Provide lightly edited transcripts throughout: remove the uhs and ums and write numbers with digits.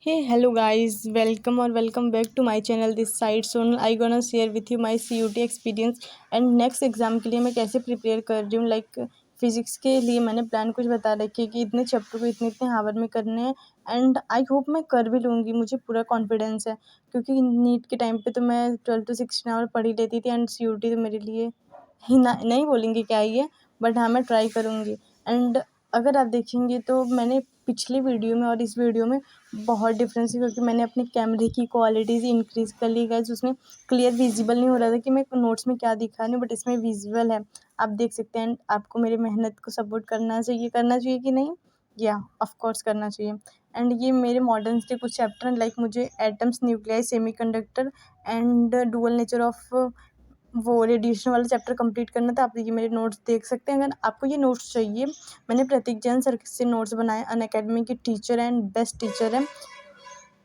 Hey, hello guys, welcome or welcome back to my channel this side Sonal. I gonna share with you my CUT experience and next exam के लिए मैं कैसे prepare कर रही हूँ। Like physics के लिए मैंने प्लान कुछ बता रखी है कि इतने चैप्टर को इतने इतने हावर में करने हैं एंड आई होप मैं कर भी लूँगी। मुझे पूरा कॉन्फिडेंस है क्योंकि नीट के टाइम पे तो मैं 12 to 16 आवर पढ़ ही लेती थी एंड CUT तो मेरे लिए ही ना नहीं बोलेंगे क्या ही है, बट हाँ मैं ट्राई करूँगी। एंड अगर आप देखेंगे तो मैंने पिछली वीडियो में और इस वीडियो में बहुत डिफरेंस है क्योंकि मैंने अपने कैमरे की क्वालिटीज़ इंक्रीज़ कर ली गाइस। उसमें क्लियर विजिबल नहीं हो रहा था कि मैं नोट्स में क्या दिखा रही हूँ, बट इसमें विजिबल है, आप देख सकते हैं। आपको मेरी मेहनत को सपोर्ट करना चाहिए कि नहीं? या ऑफ कोर्स करना चाहिए। एंड ये मेरे मॉडर्न्स के कुछ चैप्टर हैं, लाइक मुझे atoms, nuclei, semiconductor and dual nature of वो रेडिएशन वाला चैप्टर कंप्लीट करना था। आप ये मेरे नोट्स देख सकते हैं। अगर आपको ये नोट्स चाहिए, मैंने प्रतीक जैन सर से नोट्स बनाए, अनअकैडमी के टीचर एंड बेस्ट टीचर हैं,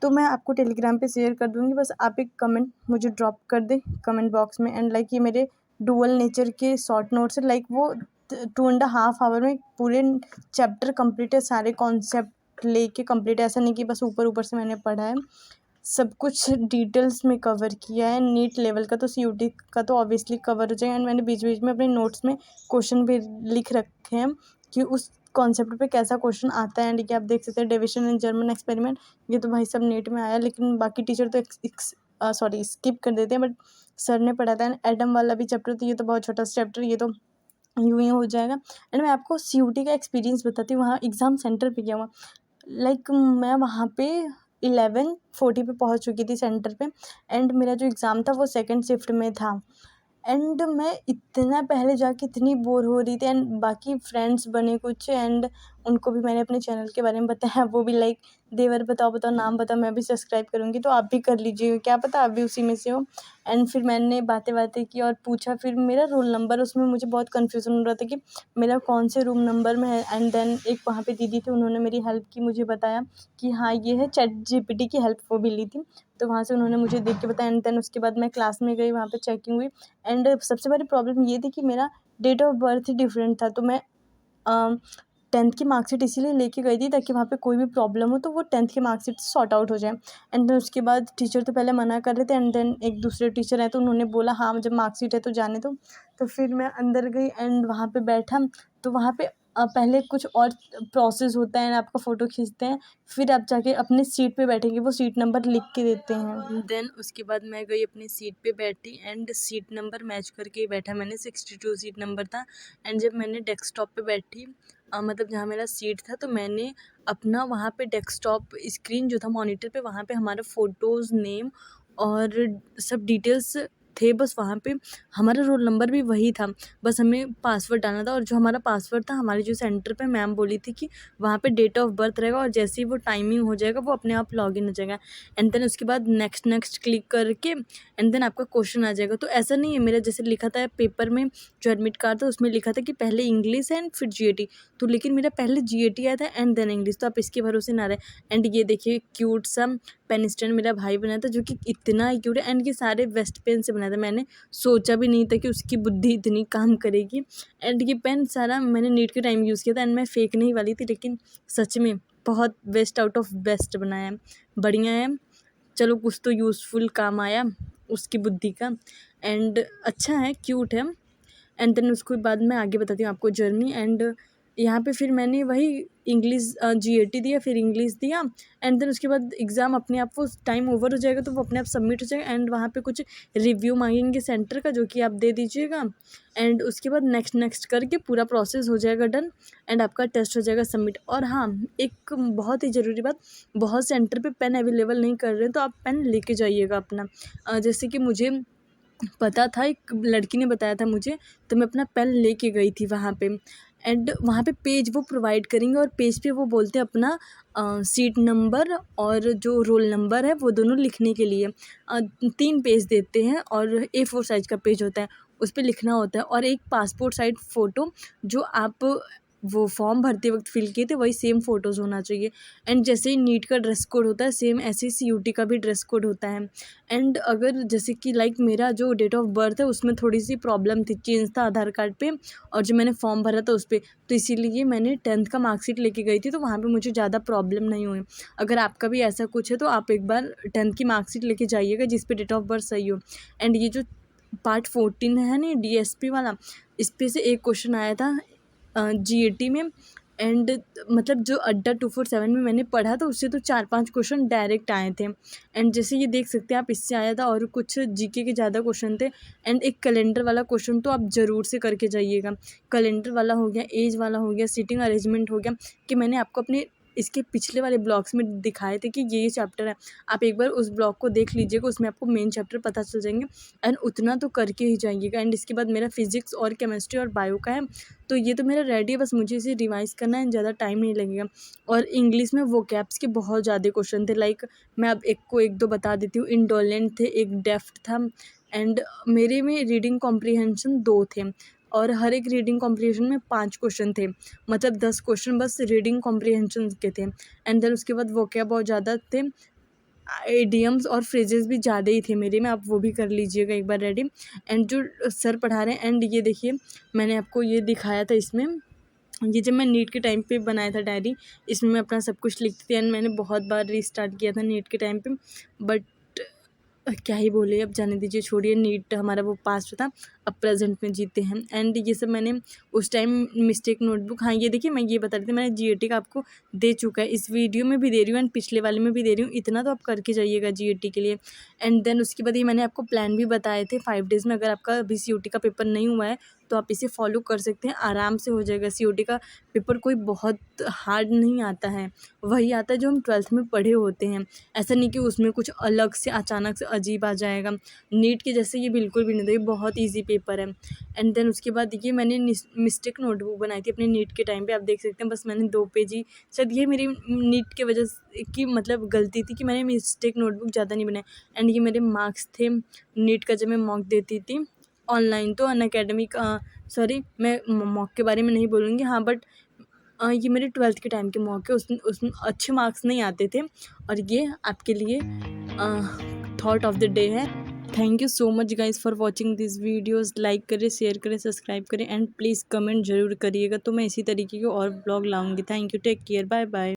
तो मैं आपको टेलीग्राम पे शेयर कर दूँगी। बस आप एक कमेंट मुझे ड्रॉप कर दें कमेंट बॉक्स में। एंड लाइक ये मेरे डुअल नेचर के शॉर्ट नोट्स है, लाइक वो 2.5 आवर में पूरे चैप्टर कंप्लीट है, सारे कॉन्सेप्ट लेके कंप्लीट है। ऐसा नहीं कि बस ऊपर ऊपर से मैंने पढ़ा है, सब कुछ डिटेल्स में कवर किया है। नीट लेवल का तो CUT का तो ऑब्वियसली कवर हो जाएगा। एंड मैंने बीच बीच में अपने नोट्स में क्वेश्चन भी लिख रखे हैं कि उस कॉन्सेप्ट पे कैसा क्वेश्चन आता है। एंड ये आप देख सकते हैं, डिविजन इन जर्मन एक्सपेरिमेंट, ये तो भाई सब नीट में आया, लेकिन बाकी टीचर तो सॉरी स्किप कर देते हैं, बट सर ने पढ़ा था। एंड एडम वाला भी चैप्टर, तो ये तो बहुत छोटा सा चैप्टर, ये तो यूँ ही हो जाएगा। एंड मैं आपको CUT का एक्सपीरियंस बताती हूँ, वहाँ एग्ज़ाम सेंटर पे क्या हुआ। लाइक मैं वहाँ पे 11:40 पे पहुँच चुकी थी सेंटर पे। एंड मेरा जो एग्ज़ाम था वो सेकंड शिफ्ट में था। एंड मैं इतना पहले जाके इतनी बोर हो रही थी। एंड बाकी फ्रेंड्स बने कुछ, एंड उनको भी मैंने अपने चैनल के बारे में बताया, वो भी लाइक देवर बताओ बताओ नाम बताओ, मैं भी सब्सक्राइब करूँगी, तो आप भी कर लीजिए, क्या पता आप भी उसी में से हो। एंड फिर मैंने बातें बातें की और पूछा, फिर मेरा रोल नंबर, उसमें मुझे बहुत कन्फ्यूज़न हो रहा था कि मेरा कौन से रूम नंबर में है। एंड देन एक वहाँ पे दीदी थी, उन्होंने मेरी हेल्प की, मुझे बताया कि हाँ ये है, ChatGPT की हेल्प वो भी ली थी, तो वहाँ से उन्होंने मुझे देख के बताया। एंड देन उसके बाद मैं क्लास में गई, वहाँ पे चेकिंग हुई। एंड सबसे बड़ी प्रॉब्लम ये थी कि मेरा डेट ऑफ बर्थ ही डिफरेंट था, तो मैं 10th की मार्कशीट इसीलिए लेके गई थी ताकि वहाँ पे कोई भी प्रॉब्लम हो तो वो 10th की मार्कशीट से सॉर्ट आउट हो जाए। एंड देन उसके बाद टीचर तो पहले मना कर रहे थे, एंड देन एक दूसरे टीचर हैं तो उन्होंने बोला हाँ जब मार्कशीट है तो जाने दो। तो फिर मैं अंदर गई एंड वहाँ पे बैठा, तो वहाँ पे पहले कुछ और प्रोसेस होता है, आपका फ़ोटो खींचते हैं, फिर आप जाके अपनी सीट पे बैठेंगे, वो सीट नंबर लिख के देते हैं। देन उसके बाद मैं गई अपनी सीट पे बैठी एंड सीट नंबर मैच करके बैठा मैंने, 62 सीट नंबर था। एंड जब मैंने डेस्कटॉप पे बैठी, मतलब जहाँ मेरा सीट था, तो मैंने अपना वहाँ पे डेस्कटॉप स्क्रीन जो था मॉनिटर पे, वहाँ पे हमारा फ़ोटोज़, नेम और सब डिटेल्स थे। बस वहाँ पे हमारा रोल नंबर भी वही था, बस हमें पासवर्ड डालना था। और जो हमारा पासवर्ड था, हमारी जो सेंटर पे मैम बोली थी कि वहाँ पे डेट ऑफ बर्थ रहेगा और जैसे ही वो टाइमिंग हो जाएगा वो अपने आप लॉगिन हो जाएगा। एंड देन उसके बाद नेक्स्ट नेक्स्ट क्लिक करके एंड देन आपका क्वेश्चन आ जाएगा। तो ऐसा नहीं है, मेरा जैसे लिखा था पेपर में, जो एडमिट कार्ड था उसमें लिखा था कि पहले इंग्लिश एंड फिर GAT, तो लेकिन मेरा पहले GAT आया था एंड देन इंग्लिश, तो आप इसके भरोसे ना रहे। एंड ये देखिए क्यूट सा पेन स्टैंड मेरा भाई बनाया था, जो कि इतना क्यूट है। एंड ये सारे वेस्ट पेन से बनाया था, मैंने सोचा भी नहीं था कि उसकी बुद्धि इतनी काम करेगी। एंड ये पेन सारा मैंने नीट के टाइम यूज़ किया था, एंड मैं फेंकने ही वाली थी, लेकिन सच में बहुत बेस्ट आउट ऑफ बेस्ट बनाया है, बढ़िया है। चलो कुछ तो यूज़फुल काम आया उसकी बुद्धि का, एंड अच्छा है, क्यूट है। एंड देन उसके बाद मैं आगे बताती हूँ आपको जर्नी। एंड यहाँ पे फिर मैंने वही इंग्लिश GAT दिया, फिर इंग्लिश दिया। एंड देन उसके बाद एग्ज़ाम अपने आप, वो टाइम ओवर हो जाएगा तो वो अपने आप सबमिट हो जाएगा। एंड वहाँ पे कुछ रिव्यू मांगेंगे सेंटर का, जो कि आप दे दीजिएगा। एंड उसके बाद नेक्स्ट नेक्स्ट करके पूरा प्रोसेस हो जाएगा डन, एंड आपका टेस्ट हो जाएगा सबमिट। और हाँ, एक बहुत ही ज़रूरी बात, बहुत सेंटर पे पेन अवेलेबल नहीं कर रहे हैं, तो आप पेन लेके जाइएगा अपना। जैसे कि मुझे पता था, एक लड़की ने बताया था मुझे, तो मैं अपना पेन लेके गई थी वहाँ पे। एंड वहाँ पे पेज वो प्रोवाइड करेंगे और पेज पे वो बोलते हैं अपना सीट नंबर और जो रोल नंबर है वो दोनों लिखने के लिए। 3 पेज देते हैं और A4 साइज़ का पेज होता है, उस पे लिखना होता है। और एक पासपोर्ट साइज़ फ़ोटो जो आप वो फॉर्म भरते वक्त फिल किए थे वही सेम फ़ोटोज़ होना चाहिए। एंड जैसे ही नीट का ड्रेस कोड होता है सेम ऐसे ही सीयूटी का भी ड्रेस कोड होता है। एंड अगर जैसे कि लाइक मेरा जो डेट ऑफ बर्थ है उसमें थोड़ी सी प्रॉब्लम थी, चेंज था आधार कार्ड पे और जो मैंने फॉर्म भरा था उस पर, तो इसीलिए मैंने 10th का मार्कशीट लेके गई थी, तो वहाँ पे मुझे ज़्यादा प्रॉब्लम नहीं हुई। अगर आपका भी ऐसा कुछ है तो आप एक बार 10th की मार्कशीट लेके जाइएगा जिस पे डेट ऑफ बर्थ सही हो। एंड ये जो पार्ट 14 है ना डीएसपी वाला, इस पे से एक क्वेश्चन आया था जीएटी में। एंड मतलब जो अड्डा 247 में मैंने पढ़ा था उससे तो 4-5 क्वेश्चन डायरेक्ट आए थे। एंड जैसे ये देख सकते हैं आप, इससे आया था और कुछ जीके के ज़्यादा क्वेश्चन थे। एंड एक कैलेंडर वाला क्वेश्चन तो आप ज़रूर से करके जाइएगा। कैलेंडर वाला हो गया, एज वाला हो गया, सीटिंग अरेंजमेंट हो गया, कि मैंने आपको अपने इसके पिछले वाले ब्लॉग्स में दिखाए थे कि ये चैप्टर है, आप एक बार उस ब्लॉग को देख लीजिएगा, उसमें आपको मेन चैप्टर पता चल जाएंगे। एंड उतना तो करके ही जाइएगा। एंड इसके बाद मेरा फिजिक्स और केमिस्ट्री और बायो का है, तो ये तो मेरा रेडी है, बस मुझे इसे रिवाइज़ करना है, ज़्यादा टाइम नहीं लगेगा। और इंग्लिश में वोकैब्स के बहुत ज़्यादा क्वेश्चन थे, लाइक मैं अब एक को एक दो बता देती हूँ। इंडोलेंट थे, एक डेफ्ट था। एंड मेरे में रीडिंग कॉम्प्रीहेंशन 2 थे और हर एक रीडिंग कॉम्प्रीहेंशन में 5 क्वेश्चन थे, मतलब 10 क्वेश्चन बस रीडिंग कॉम्प्रीहेंशन के थे। एंड देन उसके बाद वोकैब बहुत ज़्यादा थे, इडियम्स और फ्रेजेस भी ज़्यादा ही थे मेरे में, आप वो भी कर लीजिएगा एक बार रेडी। एंड जो सर पढ़ा रहे हैं, एंड ये देखिए मैंने आपको ये दिखाया था इसमें, ये जब मैं नीट के टाइम पे बनाया था डायरी, इसमें मैं अपना सब कुछ लिखती थी। एंड मैंने बहुत बार रीस्टार्ट किया था नीट के टाइम पे, बट क्या ही बोले, अब जाने दीजिए, छोड़िए। नीट हमारा वो पास्ट था, अब प्रेजेंट में जीते हैं। एंड ये सब मैंने उस टाइम मिस्टेक नोटबुक, हाँ ये देखिए मैं ये बता रही थी, मैंने जीएटी का आपको दे चुका है, इस वीडियो में भी दे रही हूँ एंड पिछले वाले में भी दे रही हूँ, इतना तो आप करके जाइएगा जीएटी के लिए। एंड देन उसके बाद ये मैंने आपको प्लान भी बताए थे 5 डेज़ में, अगर आपका अभी सीयूटी का पेपर नहीं हुआ है तो आप इसे फॉलो कर सकते हैं, आराम से हो जाएगा। सीयूटी का पेपर कोई बहुत हार्ड नहीं आता है, वही आता है जो हम 12th में पढ़े होते हैं। ऐसा नहीं कि उसमें कुछ अलग से अचानक से अजीब आ जाएगा। नीट के जैसे ये बिल्कुल भी नहीं था, ये बहुत ईजी पेपर है। एंड देन उसके बाद ये मैंने मिस्टेक नोटबुक बनाई थी अपने नीट के टाइम पे, आप देख सकते हैं बस मैंने 2 पेज ही, शायद ये मेरी नीट के वजह की मतलब गलती थी कि मैंने मिस्टेक नोटबुक ज़्यादा नहीं बनाई। एंड ये मेरे मार्क्स थे नीट का जब मैं मॉक देती थी ऑनलाइन, तो अनअकैडमिक, सॉरी मैं मॉक के बारे में नहीं बोलूँगी, हाँ बट ये मेरे 12th के टाइम के मॉक है, उसमें अच्छे मार्क्स नहीं आते थे। और ये आपके लिए थॉट ऑफ द डे है। Thank you so much guys for watching this videos. Like करें, शेयर करें, सब्सक्राइब करें एंड प्लीज़ कमेंट ज़रूर करिएगा, तो मैं इसी तरीके के और ब्लॉग लाऊंगी। Thank you, take care, bye bye.